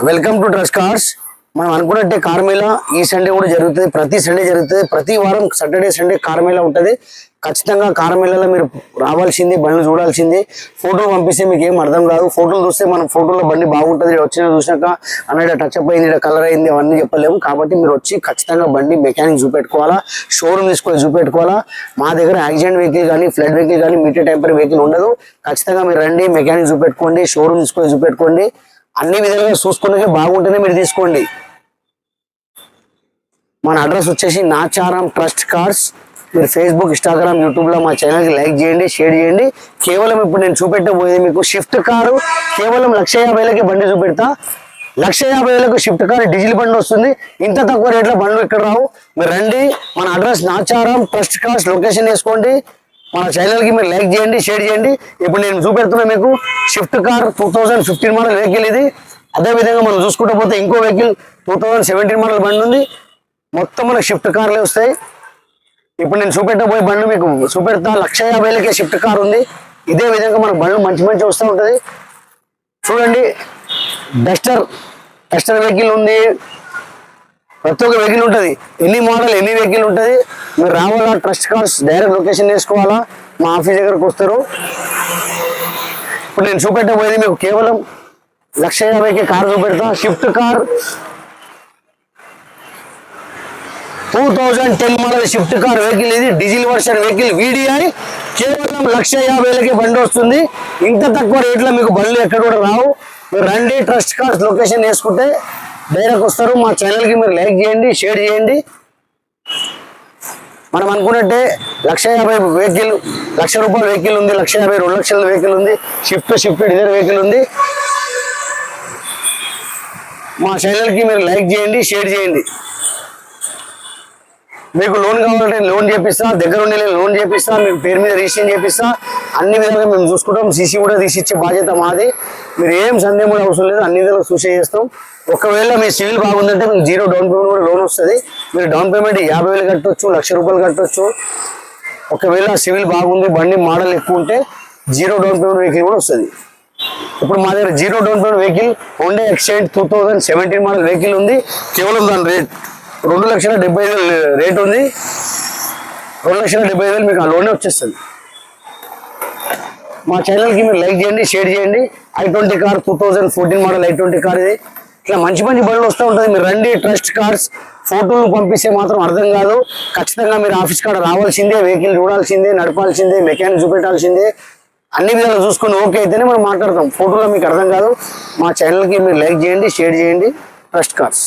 Welcome to trust cars. మనం అనుకున్నట్టే car Mela ఈ సండే కూడా జరుగుతుంది. ప్రతి సండే జరుగుతుంది. ప్రతి వారం సాటర్డే సండే కార్ మేళా ఉంటుంది. ఖచ్చితంగా కార్ మేళాలో మీరు రావాల్సింది, బండ్లు చూడాల్సింది. ఫోటోలు పంపిస్తే మీకు ఏం అర్థం కాదు. ఫోటోలు చూస్తే మనం ఫోటోలో బండి బాగుంటుంది, వచ్చిన చూసినాక అన్నట్టు టచ్ అప్ అయింది, కలర్ అయింది, అవన్నీ చెప్పలేము. కాబట్టి మీరు వచ్చి ఖచ్చితంగా బండి మెకానిక్ చూపెట్టుకోవాలా, షోరూమ్ తీసుకొని చూపెట్టుకోవాలా. మా దగ్గర యాక్సిడెంట్ వెహికల్ కానీ, ఫ్లడ్ వెహికల్ కానీ, మీటర్ టెంపరీ వెహికల్ ఉండదు. ఖచ్చితంగా మీరు రండి, మెకానిక్ చూపెట్టుకోండి, షోరూమ్ తీసుకొని చూపెట్టుకోండి. అన్ని విధాలుగా చూసుకునే బాగుంటేనే మీరు తీసుకోండి. మన అడ్రస్ వచ్చేసి నాచారం ట్రస్ట్ కార్స్. మీరు ఫేస్బుక్, ఇన్స్టాగ్రామ్, యూట్యూబ్లో మా ఛానల్కి లైక్ చేయండి, షేర్ చేయండి. కేవలం ఇప్పుడు నేను చూపెట్టబోయేది మీకు షిఫ్ట్ కారు. కేవలం 1,50,000కి బండి చూపెడతా. 1,50,000కు షిఫ్ట్ కారు డీజిల్ బండి వస్తుంది. ఇంత తక్కువ రేట్లో బండ్లు ఇక్కడ రావు. మీరు రండి. మన address Nacharam trust cars. Location వేసుకోండి. మన ఛానల్కి మీరు లైక్ చేయండి, షేర్ చేయండి. ఇప్పుడు నేను చూపెడుతున్నా మీకు షిఫ్ట్ కార్ 2015 మోడల్ వెహికల్ ఇది. అదేవిధంగా మనం చూసుకుంటూ పోతే ఇంకో వెహికల్ 2017 మోడల్ బండి ఉంది. మొత్తం మనకు షిఫ్ట్ కార్లే వస్తాయి. ఇప్పుడు నేను చూపెట్టబోయే బండ్లు మీకు చూపెడతా. 1,50,000కే షిఫ్ట్ కార్ ఉంది. ఇదే విధంగా మనకు బండ్లు మంచి మంచి వస్తూ ఉంటుంది. చూడండి, డస్టర్ వెహికల్ ఉంది. ప్రతి ఒక్క వెహికల్ ఉంటుంది. ఎన్ని మోడల్, ఎన్ని వెహికల్ ఉంటుంది. మీరు రావాలా, ట్రస్ట్ కార్స్ డైరెక్ట్ లొకేషన్ వేసుకోవాలా, మా ఆఫీస్ దగ్గరకు వస్తారు. ఇప్పుడు నేను చూపెట్టబోయేది మీకు కేవలం 1,50,000కే కార్ చూపెడతా. Swift car 2010 model Swift car vehicle ఇది. Diesel version vehicle VDI. కేవలం 1,50,000కి బండి వస్తుంది. ఇంత తక్కువ రేట్లో మీకు బండ్లు ఎక్కడ కూడా రావు. మీరు రండి, ట్రస్ట్ కార్స్ లొకేషన్ వేసుకుంటే డైరెక్ట్ వస్తారు. మా ఛానల్కి మీరు లైక్ చేయండి, షేర్ చేయండి. మనం అనుకున్నట్టే 1,50,000 వెహికల్, ₹1,00,000 వెహికల్ ఉంది, 1,50,000, 2,00,000 వెహికల్ ఉంది. షిఫ్ట్ డిజైర్ వెహికల్ ఉంది. మా ఛానల్కి మీరు లైక్ చేయండి, షేర్ చేయండి. మీకు లోన్ కావాలంటే లోన్ చేపిస్తా, దగ్గర ఉండి లోన్ చేపిస్తా, మీకు పేరు మీద రిజిస్ట్రేషన్ చేపిస్తా. అన్ని విధాలుగా మేము చూసుకుంటాం. సీసీ కూడా తీసిచ్చే బాధ్యత మాది. మీరు ఏం సందేహం కూడా అవసరం లేదు, అన్ని విధాలుగా చూసే చేస్తాం. ఒకవేళ మీ సివిల్ బాగుందంటే మీకు 0 డౌన్ పేమెంట్ కూడా లోన్ వస్తుంది. మీరు డౌన్ పేమెంట్ 50,000 కట్టవచ్చు, ₹1,00,000 కట్టవచ్చు. ఒకవేళ సివిల్ బాగుంది, బండి మోడల్ ఎక్కువ ఉంటే 0 డౌన్ పేమెంట్ వెహికల్ కూడా వస్తుంది. ఇప్పుడు మా దగ్గర 0 down payment vehicle Honda Xcent 2017 model vehicle ఉంది. కేవలం దాని రేట్ 2,70,000 రేట్ ఉంది. 2,70,000 మీకు ఆ లోనే వచ్చేస్తుంది. మా ఛానల్కి మీరు లైక్ చేయండి, షేర్ చేయండి. i20 car 2014 model i20 car ఇది. ఇట్లా మంచి మంచి బండ్లు వస్తూ ఉంటుంది. మీరు రండి, ట్రస్ట్ కార్స్. ఫోటోలు పంపిస్తే మాత్రం అర్థం కాదు. ఖచ్చితంగా మీరు ఆఫీస్ కాడ రావాల్సిందే, వెహికల్ చూడాల్సిందే, నడపాల్సిందే, మెకానిక్ చూపెట్టాల్సిందే. అన్ని విధాలు చూసుకొని ఓకే అయితేనే మనం మాట్లాడతాం. ఫోటోలో మీకు అర్థం కాదు. మా ఛానల్కి మీరు లైక్ చేయండి, షేర్ చేయండి. Trust cars.